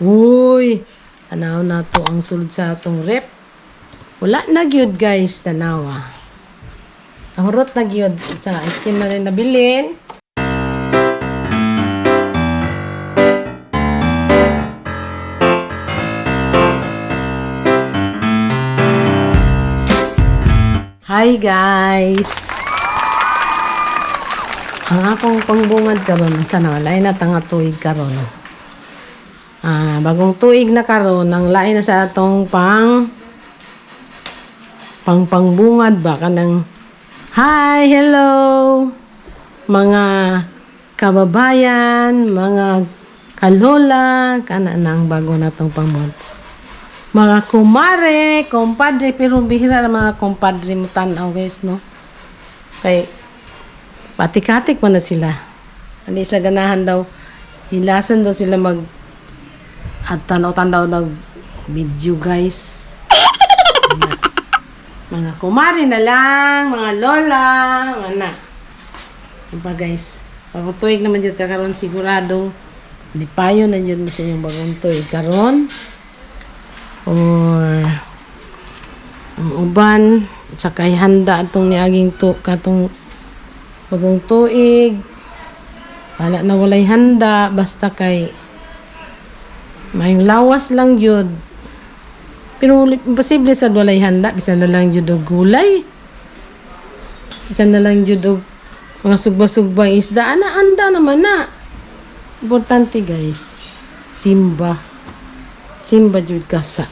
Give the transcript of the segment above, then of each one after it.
Uy, tanaw na to ang sulod sa atong rep. Wala na gyud guys, tanawa. Nahurot na gyud sa ice cream na rin nabilin. Hi guys! Ang akong pangbungad karon sana lain na tanga tuig karon. Bagong tuig na karon ang lain na sa atong pangbungad ba kanang hi, hello mga kababayan, mga kalola, kana nang bago natong pangmod. Mga kumare, kompadre, pero bihira na mga kompadre mo tanaw guys, no? Kay, patikatik mo na sila. Hindi sila ganahan daw, hilasan daw sila at tanaw-tanaw daw video guys. Mga kumare na lang, mga lola, mga na. Yan pa guys, bagong tuig naman dito karon sigurado, lipayo na dyan mo sa inyong bagong tuig karon. Or ang uban saka handa atong niaging katong bagong tuig wala na walay handa basta kay mayong lawas lang jud pero imposible sa walay handa bisan na lang jud og gulay bisan na lang jud og mga sugba-sugbang isda handa naman na importante guys simba jud kasa.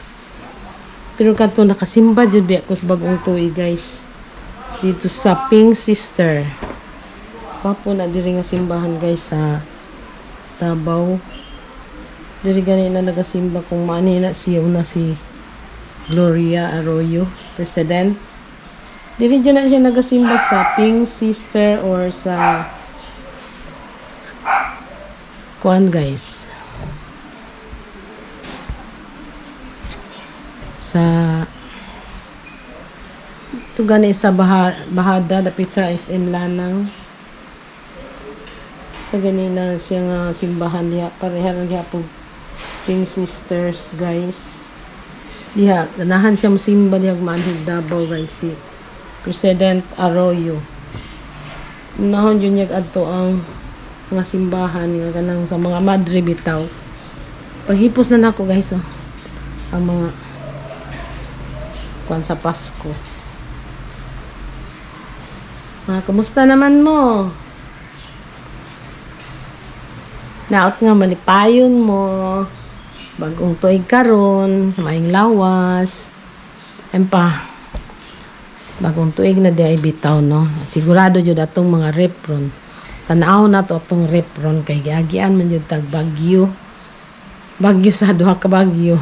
Pero kanto nakasimba jud biya ko sa bagong tuig guys. Dito sa Pink Sister. Papo na diri nga simbahan guys sa Davao. Diri gani na nagasimba kung maani na siya na si Gloria Arroyo, President. Diri jud na siya nagasimba sa Pink Sister or sa kuan guys. Sa ito gani sa bahada dapit sa SM Lanang sa gani na siya nga simbahan diha pareha lang gyapon Pink Sisters guys diha ganahan siya mosimba diha manhig Davao guys si President Arroyo unahon yun niya adto ang mga simbahan nga kanang sa mga madre bitaw paghipos na nako guys ang mga sa Pasko. Kumusta naman mo? Naot nga malipayon mo. Bagong tuig karon sa maing lawas. Empa. Bagong tuig na di ay bitaw no. Sigurado jud atong mga repron. Tanaw na to atong repron kay giagian man jud tag bagyo. Bagyo sa duha ka bagyo.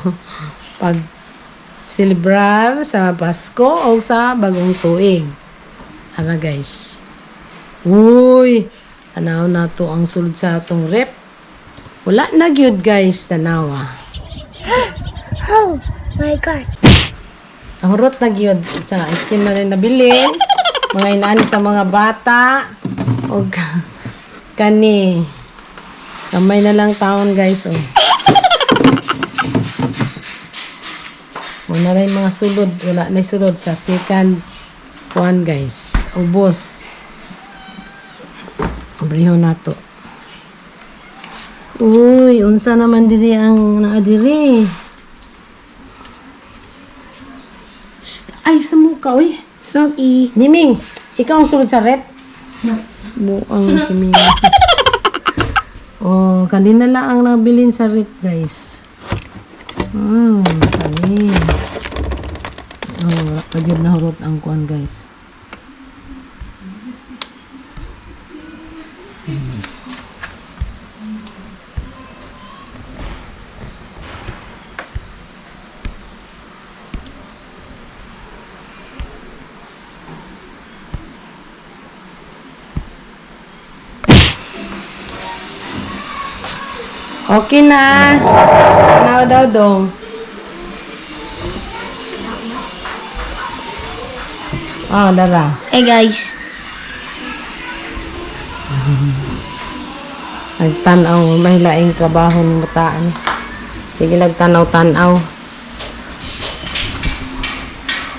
Pag celebrar sa Pasko o sa bagong tuig. Ara guys. Uy, tanaw na to ang sulod sa atong rep. Wala na gyud guys, tanawa. Oh my god. Nahurot na gyud sa ice cream na rin nabilin. Mga inaani sa mga bata. O kani. Kamay na lang taon guys. Wala na yung mga sulod. Wala na yung sulod sa second one guys. Ubos. Abriho na to. Uy, unsa naman diri ang naadiri. Ay, sa mukha, uy. Sorry. Miming, ikaw ang sulod sa rep? Buang si Miming. Kanina lang ang nabilin sa rep guys. Kani. Pagod na hurot ang kuan guys. Okay na. Now daw dong. Dara. Hey guys. Nagtanaw mahilaing trabaho ng bataan. Sige lang tanaw-tanaw.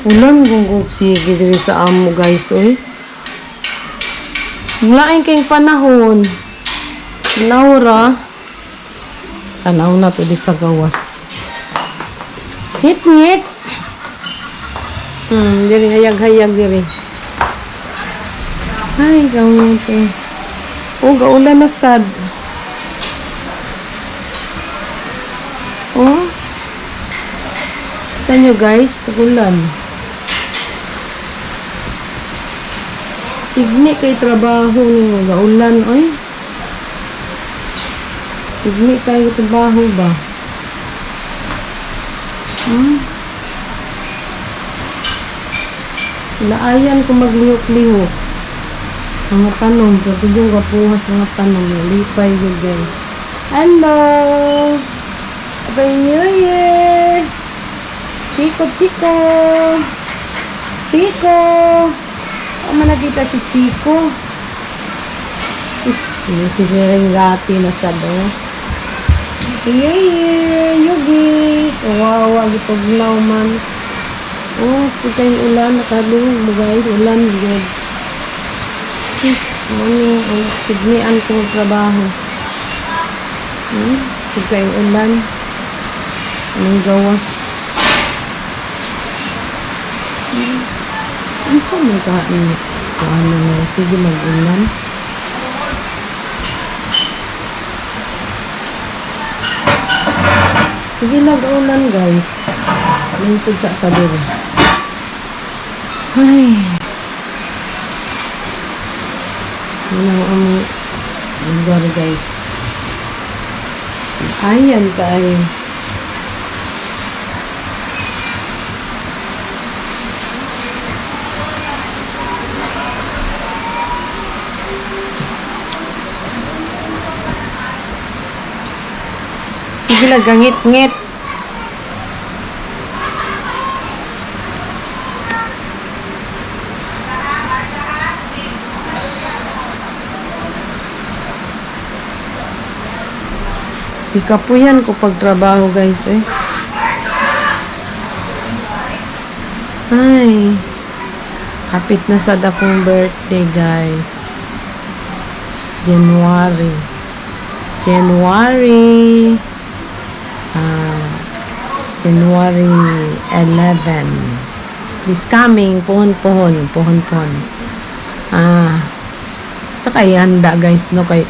Ulan gugog sige diri sa amo guys oy. Lain kayong panahon. Laura. Tanaw na to di sa gawas. Hit. Diri hayag-hayag diri. Ay, gawin ito. Oh, gaulan na sad. Oh. Kita nyo guys, tagulan. Tigni kay trabaho nyo. Gaulan, oy. Tigni kay trabaho ba? Naayan ko maglihok-lihok. Mga tanong, pati yung kapuhas mga tanong. Lipay yun guys. Hello! Happy New Year! Chico! Ano nakita si Chico? Si Serengati na sabi. Yay! Yugi! Kawawa, gipaglaw man. Oh, kita yung ulan. Nakabing mo guys. Ulan, good. Ang signian ko trabaho. Kita yung ulan. Anong gawas? Isa may kain. Ano na. Sige mag-ulan. Sige mag-ulan guys. Lingkod sa kadir. Ay. Ano ang lugar guys. Ayan kayo. Sige lang, gangit-ngit. Ikapuyan ko pagtrabaho guys eh. Ay. Hapit na sa akong birthday guys. January 11. This coming, pohon. Saka ihanda guys, no, kay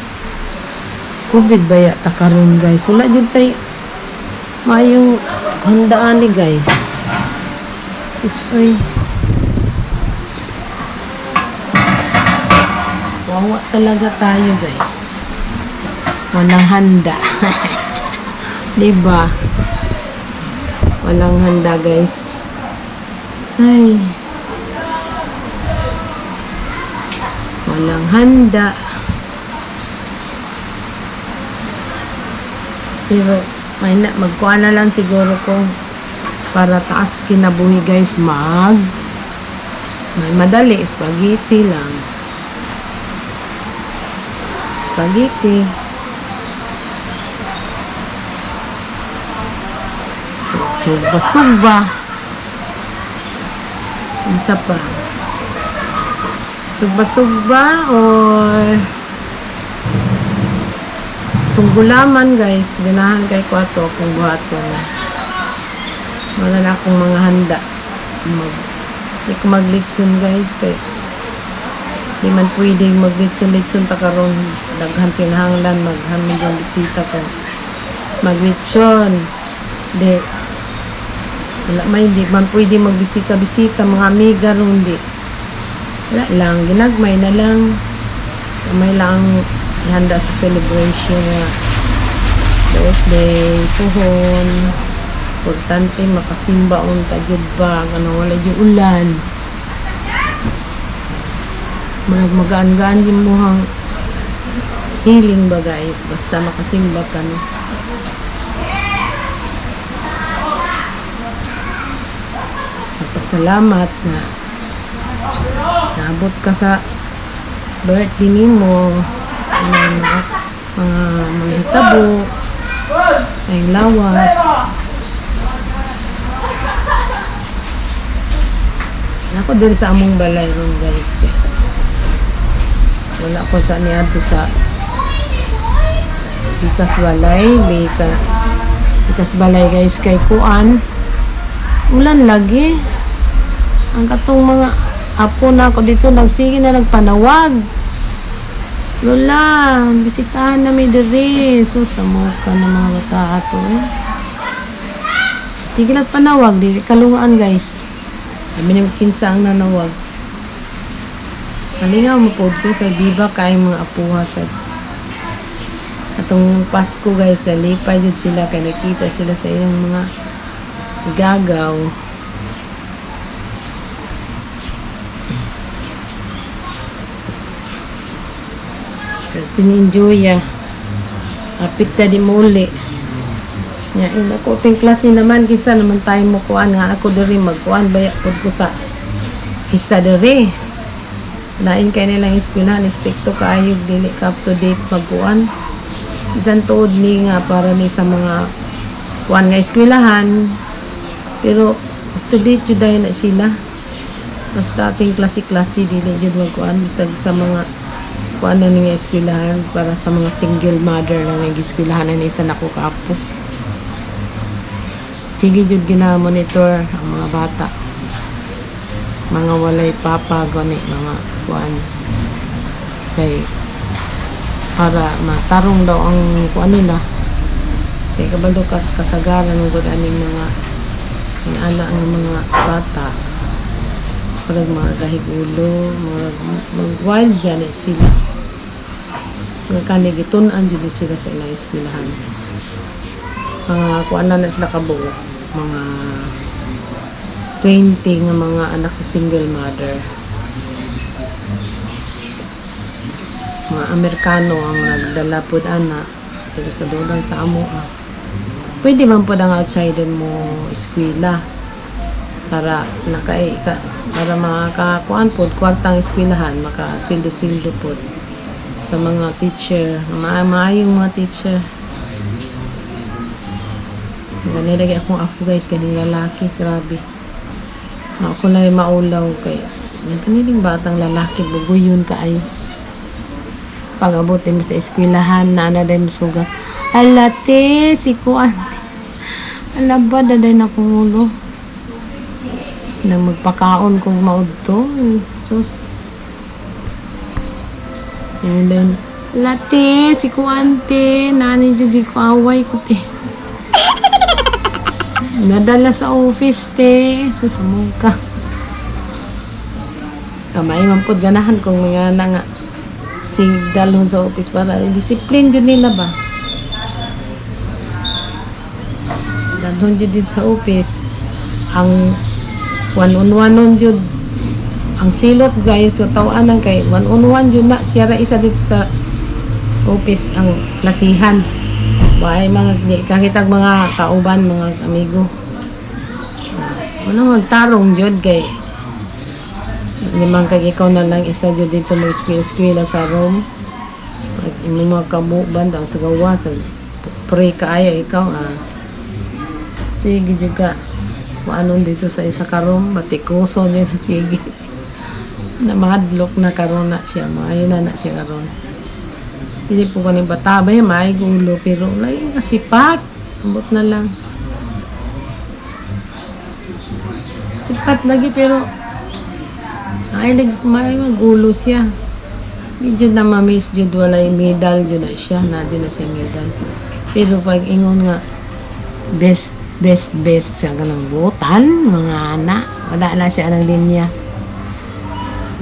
COVID ba yata karon guys. Wala dyan tayo mayong handaan ni guys. Sus, ay. Wawa talaga tayo guys. Walang handa. Diba? Walang handa guys. Ay. Walang handa. Pero magkuha na lang siguro ko para taas kinabuhi guys. May madali spaghetti lang. Spaghetti. Sugba. Ano pa? Sugba or tunggulaman guys. Ganahan kay ko ato kung buhaton. Wala na akong mga handa. Hindi ko maglitson guys. Kaya di man pwede maglitson takaroon. Daghan sinahanglan. Maghamid yung bisita ko. Maglitson. Wala hindi man pwede magbisita-bisita mga amiga ron di. Wala lang, ginagmay na lang. Kamay lang ihanda sa celebration nga birthday, pohon. Importante makasimba unta jud ba wala jud ulan. Magaan-gaan yung muhang healing ba guys, basta makasimba ka no. Salamat na naabot ka sa birthday nimo. Mga hitabo Ay lawas. Ako diri sa among balay ron guys. Kaya wala ko sa niadto sa Bikas balay, Bikas balay guys kay kuan. Ulan lagi. Ang katong mga apo na ako dito nagsige na nagpanawag. Lola, bisitahan na mi diri. So sa ka na mga bata ato eh. Sige nagpanawag diri kalungaan guys. Kami ni kinsa ang nanawag. Malingaw mo pod ko kay biba kay mga apuha sa atong Pasko guys, dalipay jud sila kay nakita sila sa ilang mga gagaw. Tini-enjoy ya. Apit na di muli. Nya ina ko ting klase naman kinsa naman tayo mo kuan nga ako diri magkuan baya pod ko sa isa diri. Lain kay nilang eskwelahan stricto kaayo dili ka up to date magkuan. Bisan tuod ni nga para ni sa mga kuan nga eskwelahan. Pero up to date jud dayon na sila. Basta ating klase-klase dili jud magkuan bisag sa mga kuan na nga eskwelahan para sa mga single mother na nag-eskwelahan na isa nako kaapo. Sige jud gina-monitor ang mga bata. Mga walay papa gani mga kuan. Kay para matarong daw ang kuan nila. Kay kabalo kasagaran ng gud aning mga ana ang mga bata. Parang mga gahigulo, mga wild gani sila. Nga kanig itun-an jud sila sa ilang eskwelahan. Kuan na sila kabuo. Mga 20 nga mga anak sa single mother. Mga Amerikano ang nagdala pod ana pero sa dolan sa amo. Pwede man pod ang outsider mo eskwela para para makakuan pod kwartang eskwelahan, makasweldo-sweldo pod sa mga teacher, maayong mga teacher. Gani lagi akong apo guys, ganing lalaki, grabe. Ako na rin maulaw kay kanilang batang lalaki, buguyon kaayo. Pag abutin mo sa eskwelahan, nana din sugat. Alate, si kuan. Alaba, daday na kong ulo. Nang magpakaon kong maudto. Sus. Yun din. Alate, si kuante. Nani dyan ko away ko te. Nadala sa office te. Sasamong ka. Kamay mampod ganahan kung mga na nga. Si dalhon sa office para discipline dyan nila ba. Dalhon dyan dito sa office. Ang one-on-one dyan. Ang silot guys. So tawanan kay one-on-one dyan na. Siya ra isa dito sa office ang klasihan. Bahay mga kakitag mga kauban, mga amigo. Ano magtarong jud kay limang kag ikaw na lang isa jud dito mo eskwela sa room. Imo mga kabuban daw sa gawa sa pre kaayo ikaw sige jud ka anon dito sa isa ka room batikuso jud sige na mahadlok na karon na siya maayo na siya karon. Hindi po kaning batabay, may gulo, pero lain sipat. Ambot na lang. Sipat lagi, pero ay, may magulo siya. Hindi na mamis, jud walay medal, jud na siya, na jud na siya medal. Pero pag ingon nga, best siya ganang butan, mga anak, wala na siya ng linya.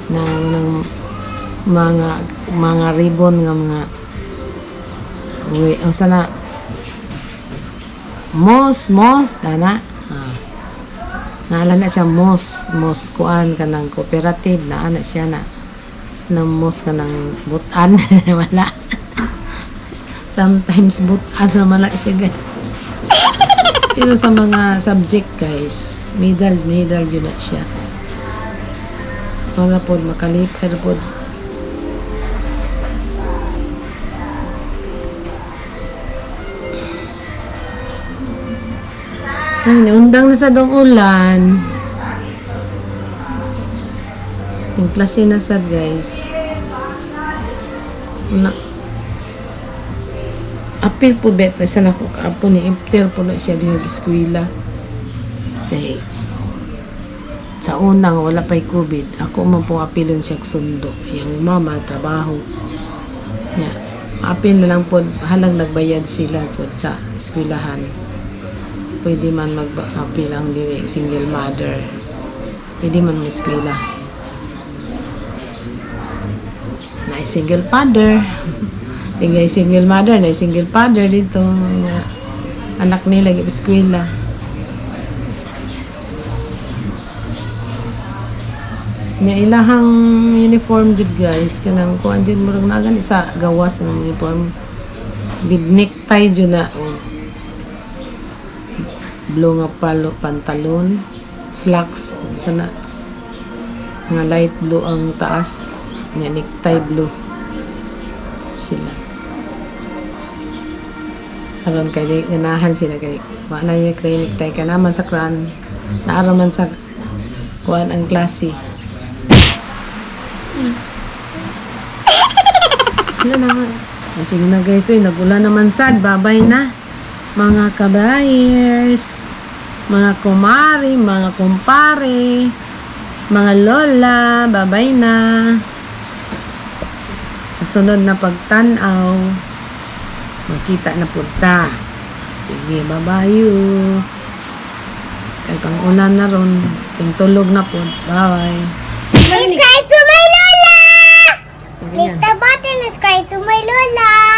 Ng mga ribbon nga mga o sana mos tana naala na siya mos kuan kanang cooperative na ana siya na mos kanang butan wala sometimes butan naman na siya guys. Pero sa mga subject guys medal yun na siya para po makalipay po. Ay, naundang na sa dong ulan. Yung klase na sad, guys. Na, apil po beto. Isa na ko kaapo ni Ifter po na siya din nag-eskwela. Dahil, sa unang wala pa'y COVID, ako man po apilon siya sundo. Yung mama, trabaho. Yeah. Apil na lang po, halang nagbayad sila po sa eskwelahan. Pwede man mag-apil ang dili single mother. Pwede man may eskwela. Na single father. Single mother, na single father dito. Anak nila yung eskwela. Nya ilahang uniform jud guys kanang kuan jud murag nagan isa gawas ng uniform big necktie jud na blue nga pantalon slacks sana nga light blue ang taas nya necktie blue sila karon kay ganahan sila kay wa na niya kay necktie ka naman sa kran naaraman sa kuan ang klase. Wala na nga. Sige na guys, nagula naman sad. Babay na. Mga kabayers, mga kumari, mga kumpare, mga lola, babay na. Sa sunod na pagtanaw, makita na punta. Sige, babayo. Kaya kang ulan na ron, tulog na po. Bye. Subscribe to my Lola! Ayan. Click the button, subscribe to my Lola!